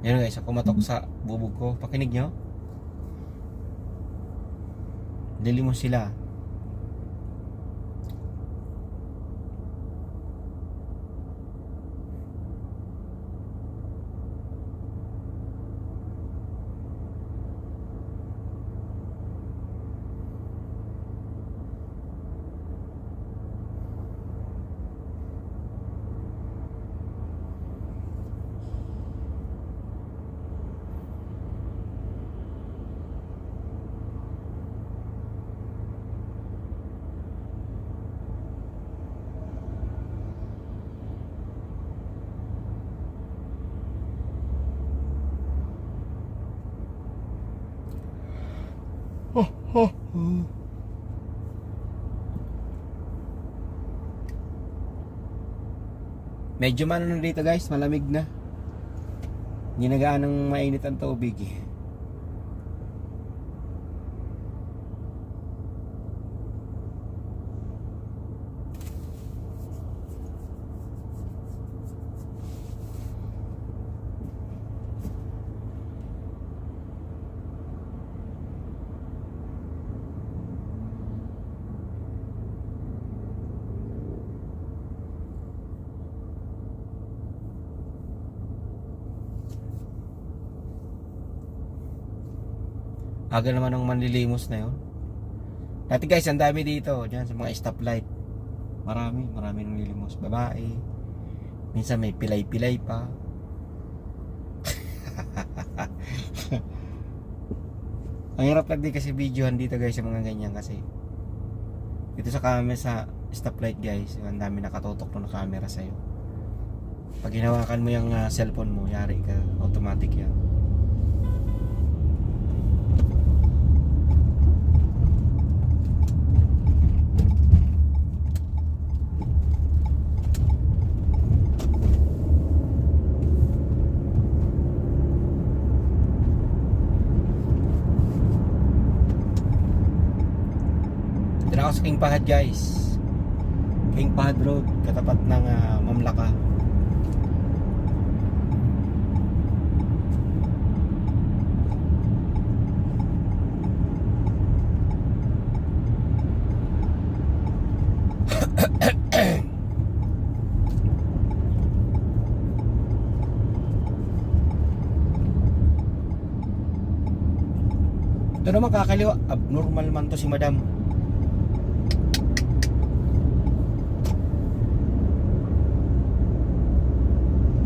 Yan guys, ako matok sa bubog ko. Pakinig nyo. Dili mo sila. Medyo man na dito guys, malamig na. Hindi na gaanong mainit ang tubig eh. Aga naman ng manlilimos na yun. Dati guys, ang dami dito. Diyan sa mga stoplight. Marami nang lilimos. Babae. Minsan may pilay-pilay pa. Ang hirap lang din kasi videohan dito guys sa mga ganyan kasi. Dito sa camera sa stoplight guys, ang dami nakatutok na camera sa'yo. Pag hinawakan mo yung cellphone mo, yari ka. Automatic yan. Dito ako sa King Fahad guys. King Fahad Road, katapat ng Mamlaka. Ito naman kakaliwa, abnormal man to si madam.